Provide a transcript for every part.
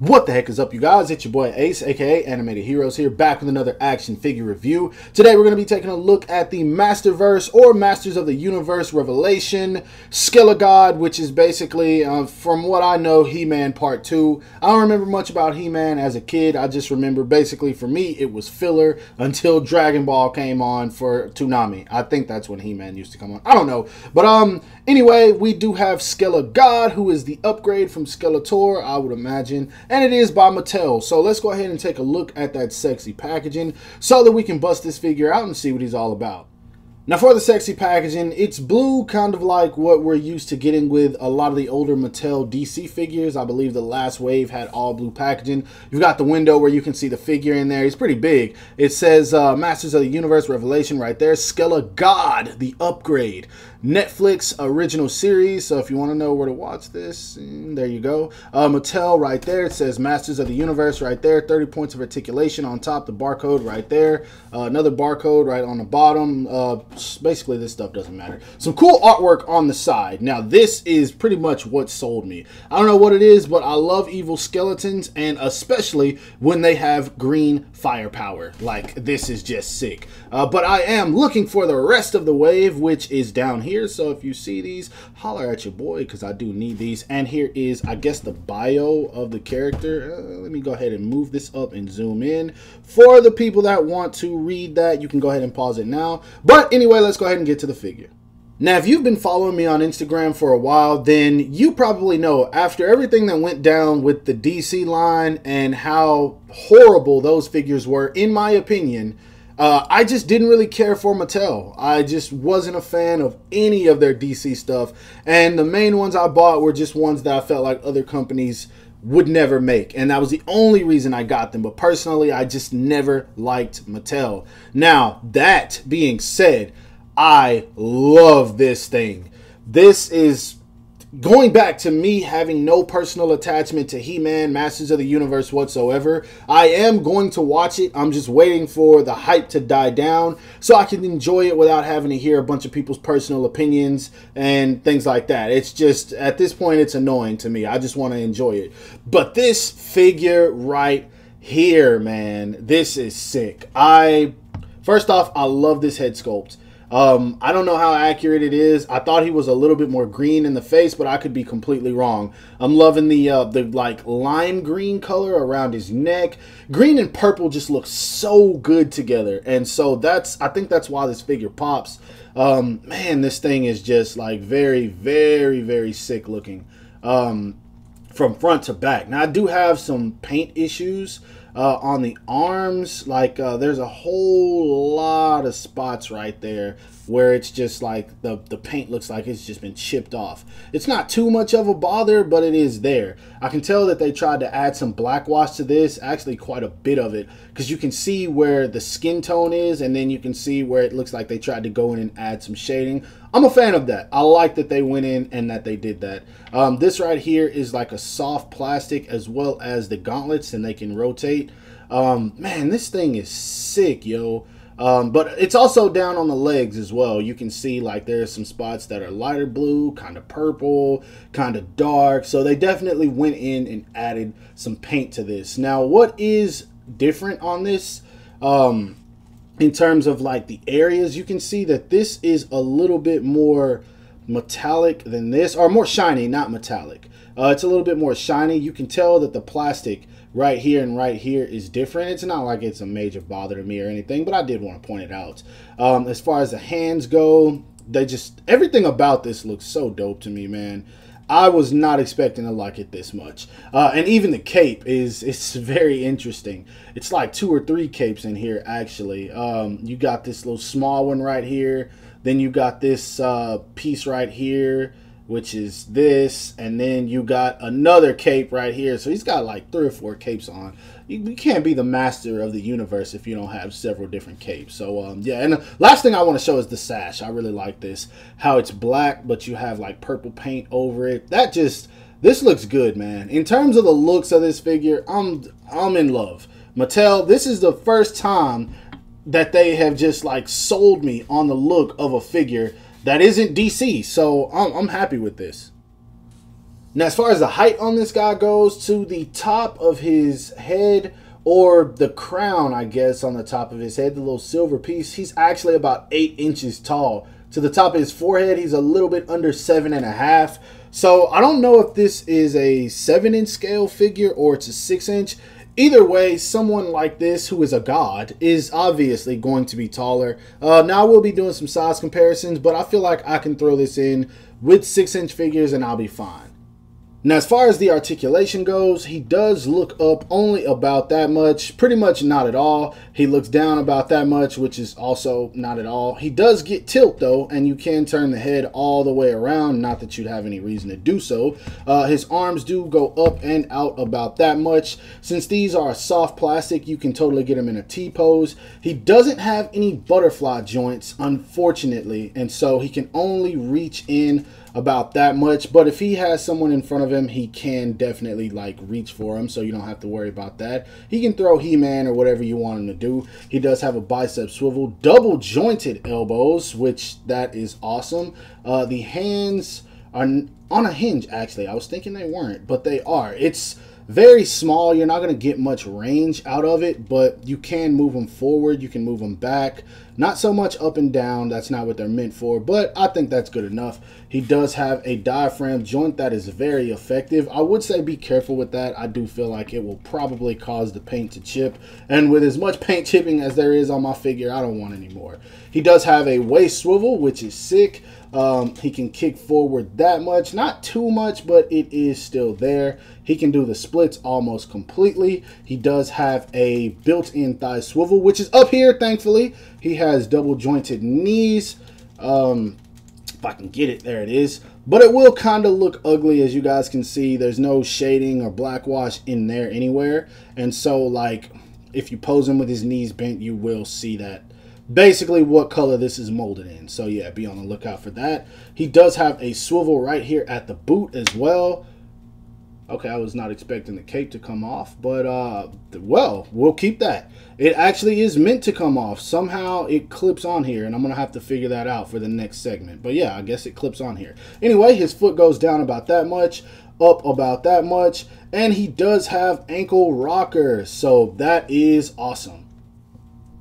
What the heck is up, you guys? It's your boy Ace, aka Animated Heroes, here back with another action figure review. Today we're going to be taking a look at the Masterverse or Masters of the Universe Revelation Skelegod, which is basically, from what I know, He-Man Part 2. I don't remember much about He-Man as a kid. I just remember basically for me it was filler until Dragon Ball came on for Toonami. I think that's when He-Man used to come on. I don't know. But anyway, we do have Skelegod, who is the upgrade from Skeletor, I would imagine. And it is by Mattel. So let's go ahead and take a look at that sexy packaging so that we can bust this figure out and see what he's all about. Now for the sexy packaging, it's blue, kind of like what we're used to getting with a lot of the older Mattel DC figures. I believe the last wave had all blue packaging. You've got the window where you can see the figure in there. He's pretty big. It says Masters of the Universe Revelation right there. Skelegod, the upgrade. Netflix original series, so if you want to know where to watch this, there you go. Mattel right there, it says Masters of the Universe right there, 30 points of articulation on top, the barcode right there, another barcode right on the bottom. Basically this stuff doesn't matter. Some cool artwork on the side. Now this is pretty much what sold me. I don't know what it is, but I love evil skeletons, and especially when they have green firepower. Like, this is just sick. But I am looking for the rest of the wave, which is down here. So if you see these, holler at your boy, because I do need these. And here is, I guess, the bio of the character. Let me go ahead and move this up and zoom in. For the people that want to read that, you can go ahead and pause it now. But anyway, let's go ahead and get to the figure. Now, if you've been following me on Instagram for a while, then you probably know after everything that went down with the DC line and how horrible those figures were, in my opinion, I just didn't really care for Mattel. I just wasn't a fan of any of their DC stuff. And the main ones I bought were just ones that I felt like other companies would never make. And that was the only reason I got them. But personally, I just never liked Mattel. Now, that being said, I love this thing. This is going back to me having no personal attachment to He-Man, Masters of the Universe whatsoever. I am going to watch it. I'm just waiting for the hype to die down so I can enjoy it without having to hear a bunch of people's personal opinions and things like that. It's just, at this point, it's annoying to me. I just want to enjoy it. But this figure right here, man, this is sick. First off, I love this head sculpt. I don't know how accurate it is. I thought he was a little bit more green in the face, but I could be completely wrong. I'm loving the like lime green color around his neck. Green and purple just look so good together. And so I think that's why this figure pops. Man, this thing is just like very, very, very sick looking. From front to back. Now I do have some paint issues on the arms. Like there's a whole lot of spots right there where it's just like the paint looks like it's just been chipped off. It's not too much of a bother, but it is there. I can tell that they tried to add some black wash to this, actually quite a bit of it, because you can see where the skin tone is, and then you can see where it looks like they tried to go in and add some shading. I'm a fan of that. I like that they went in and that they did that. This right here is like a soft plastic, as well as the gauntlets, and they can rotate. Man, this thing is sick, yo. But it's also down on the legs as well. You can see like there's some spots that are lighter blue, kind of purple, kind of dark. So they definitely went in and added some paint to this. Now, what is different on this, in terms of like the areas, you can see that this is a little bit more metallic than this, or more shiny, not metallic. It's a little bit more shiny. You can tell that the plastic right here and right here is different. It's not like it's a major bother to me or anything, but I did want to point it out. As far as the hands go, everything about this looks so dope to me, man. I was not expecting to like it this much. And even the cape it's very interesting. It's like 2 or 3 capes in here, actually. You got this little small one right here. Then you got this piece right here, which is this, and then you got another cape right here. So he's got like 3 or 4 capes on. You can't be the master of the universe if you don't have several different capes. So yeah, and the last thing I want to show is the sash. I really like this, how it's black but you have like purple paint over it. This looks good, man. In terms of the looks of this figure, I'm in love. Mattel, this is the first time that they have just like sold me on the look of a figure that isn't DC, so I'm happy with this. Now, as far as the height on this guy goes, to the top of his head, or the crown, I guess, on the top of his head, the little silver piece, he's actually about 8 inches tall. To the top of his forehead, he's a little bit under 7.5. So I don't know if this is a 7-inch scale figure or it's a 6-inch. Either way, someone like this, who is a god, is obviously going to be taller. Now, I will be doing some size comparisons, but I feel like I can throw this in with 6-inch figures and I'll be fine. Now, as far as the articulation goes, he does look up only about that much, pretty much not at all. He looks down about that much, which is also not at all. He does get tilt, though, and you can turn the head all the way around, not that you'd have any reason to do so. His arms do go up and out about that much. Since these are soft plastic, you can totally get him in a T-pose. He doesn't have any butterfly joints, unfortunately, and so he can only reach in about that much. But if he has someone in front of him, he can definitely like reach for him, so you don't have to worry about that. He can throw He-Man or whatever you want him to do. He does have a bicep swivel, double jointed elbows, which that is awesome. The hands are on a hinge, actually. I was thinking they weren't, but they are. It's very small. You're not going to get much range out of it, but you can move them forward. You can move them back. Not so much up and down. That's not what they're meant for, but I think that's good enough. He does have a diaphragm joint that is very effective. I would say be careful with that. I do feel like it will probably cause the paint to chip, and with as much paint chipping as there is on my figure, I don't want any more. He does have a waist swivel, which is sick. He can kick forward that much, not too much, but it is still there. He can do the splits almost completely. He does have a built-in thigh swivel, which is up here, thankfully. He has double jointed knees. If I can get it, there it is. But it will kind of look ugly, as you guys can see. There's no shading or black wash in there anywhere. And so, like, if you pose him with his knees bent, you will see that basically what color this is molded in. So yeah, be on the lookout for that. He does have a swivel right here at the boot as well. Okay, I was not expecting the cape to come off, but well, we'll keep that. It actually is meant to come off. Somehow it clips on here, and I'm gonna have to figure that out for the next segment. But yeah, I guess it clips on here. Anyway, his foot goes down about that much, up about that much, and he does have ankle rocker, so that is awesome.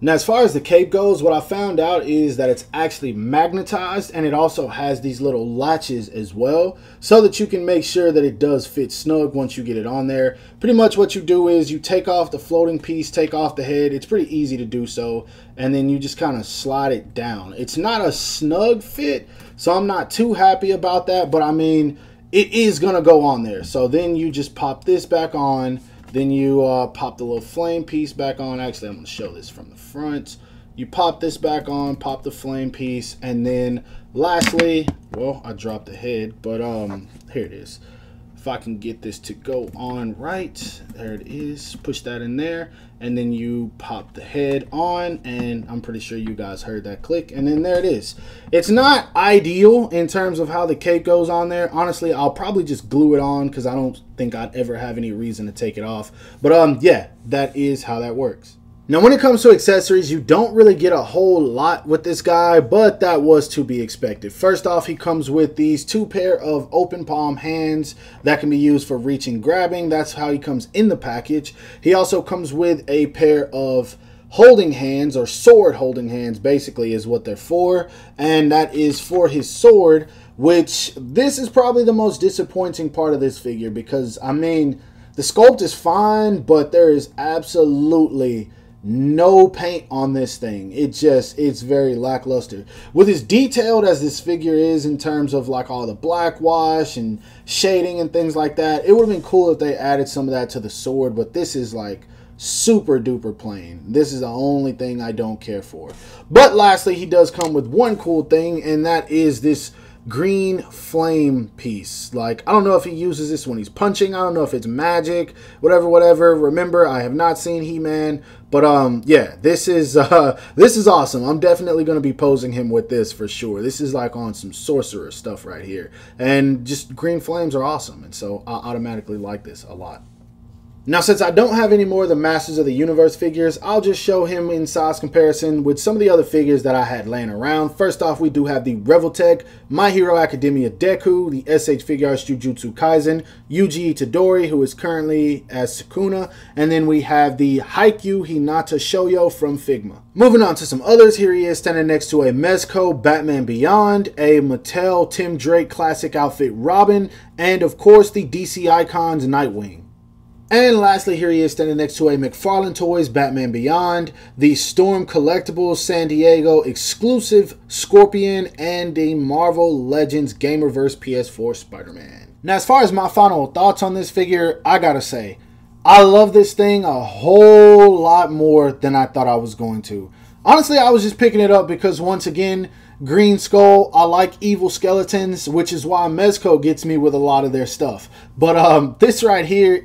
Now, as far as the cape goes, what I found out is that it's actually magnetized, and it also has these little latches as well, so that you can make sure that it does fit snug once you get it on there. Pretty much what you do is you take off the floating piece, take off the head. It's pretty easy to do so, and then you just kind of slide it down. It's not a snug fit, so I'm not too happy about that, but I mean, it is going to go on there. So then you just pop this back on. Then you pop the little flame piece back on. Actually, I'm going to show this from the front. You pop this back on, pop the flame piece, and then lastly, well, I dropped the head, but here it is. If I can get this to go on right, there it is. Push that in there, and then you pop the head on, and I'm pretty sure you guys heard that click, and then there it is. It's not ideal in terms of how the cape goes on there. Honestly, I'll probably just glue it on because I don't think I'd ever have any reason to take it off. But yeah, that is how that works. Now, when it comes to accessories, you don't really get a whole lot with this guy, but that was to be expected. First off, he comes with these 2 pair of open palm hands that can be used for reaching, grabbing. That's how he comes in the package. He also comes with a pair of holding hands, or sword holding hands, basically is what they're for. And that is for his sword, which this is probably the most disappointing part of this figure, because, I mean, the sculpt is fine, but there is absolutely no paint on this thing. It's very lackluster. With as detailed as this figure is in terms of like all the black wash and shading and things like that, it would have been cool if they added some of that to the sword, but this is like super duper plain. This is the only thing I don't care for. But lastly, he does come with one cool thing, and that is this green flame piece. Like, I don't know if he uses this when he's punching. I don't know if it's magic, whatever. Remember, I have not seen He-Man, but yeah, this is awesome. I'm definitely going to be posing him with this for sure. This is like on some sorcerer stuff right here, and just green flames are awesome, and so I automatically like this a lot. Now, since I don't have any more of the Masters of the Universe figures, I'll just show him in size comparison with some of the other figures that I had laying around. First off, we do have the Revoltech, My Hero Academia Deku, the SH Figuarts Jujutsu Kaisen, Yuji Itadori, who is currently as Sukuna, and then we have the Haikyuu Hinata Shoyo from Figma. Moving on to some others, here he is standing next to a Mezco Batman Beyond, a Mattel Tim Drake Classic Outfit Robin, and of course the DC Icons Nightwing. And lastly, here he is standing next to a McFarlane Toys Batman Beyond, the Storm Collectibles San Diego exclusive Scorpion, and the Marvel Legends Gamerverse PS4 Spider-Man. Now, as far as my final thoughts on this figure, I gotta say, I love this thing a whole lot more than I thought I was going to. Honestly, I was just picking it up because, once again, Green Skull, I like evil skeletons, which is why Mezco gets me with a lot of their stuff. But this right here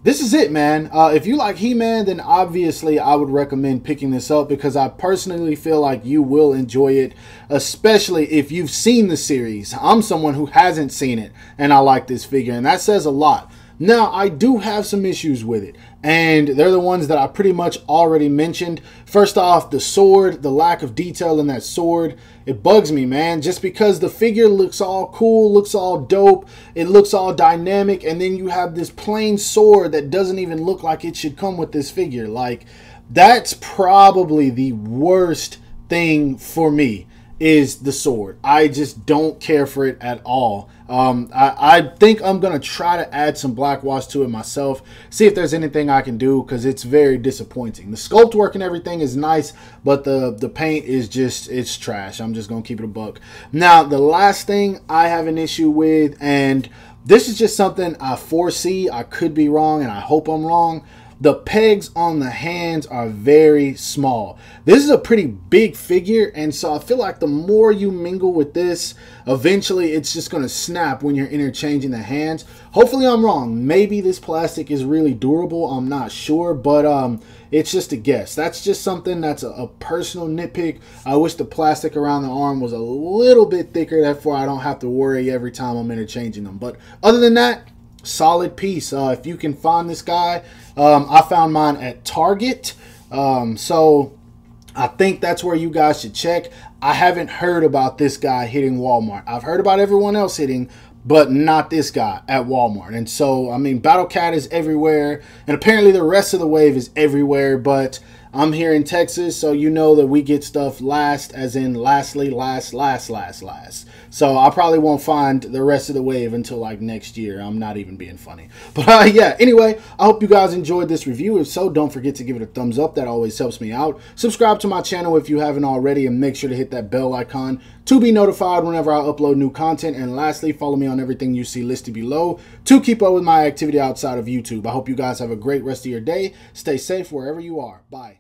this is it, man. If you like He-Man, then obviously I would recommend picking this up because I personally feel like you will enjoy it, especially if you've seen the series. I'm someone who hasn't seen it, and I like this figure, and that says a lot. Now, I do have some issues with it, and they're the ones that I pretty much already mentioned. First off, the sword, the lack of detail in that sword, it bugs me, man. Just because the figure looks all cool, looks all dope, it looks all dynamic, and then you have this plain sword that doesn't even look like it should come with this figure. Like, that's probably the worst thing for me, is the sword. I just don't care for it at all. I think I'm going to try to add some black wash to it myself, see if there's anything I can do, because it's very disappointing. The sculpt work and everything is nice, but the paint is just, it's trash. I'm just going to keep it a buck. Now, the last thing I have an issue with, and this is just something I foresee, I could be wrong, and I hope I'm wrong. The pegs on the hands are very small. This is a pretty big figure, and so I feel like the more you mingle with this, eventually it's just going to snap when you're interchanging the hands. Hopefully I'm wrong. Maybe this plastic is really durable. I'm not sure, but it's just a guess. That's just something that's a personal nitpick. I wish the plastic around the arm was a little bit thicker, therefore I don't have to worry every time I'm interchanging them. But other than that, solid piece. If you can find this guy, I found mine at Target, so I think that's where you guys should check. I haven't heard about this guy hitting Walmart. I've heard about everyone else hitting, but not this guy at Walmart. And so, I mean, Battle Cat is everywhere, and apparently the rest of the wave is everywhere, but I'm here in Texas, so you know that we get stuff last, as in lastly, last. So I probably won't find the rest of the wave until like next year. I'm not even being funny. But yeah, anyway, I hope you guys enjoyed this review. If so, don't forget to give it a thumbs up. That always helps me out. Subscribe to my channel if you haven't already, and make sure to hit that bell icon to be notified whenever I upload new content. And lastly, follow me on everything you see listed below to keep up with my activity outside of YouTube. I hope you guys have a great rest of your day. Stay safe wherever you are. Bye.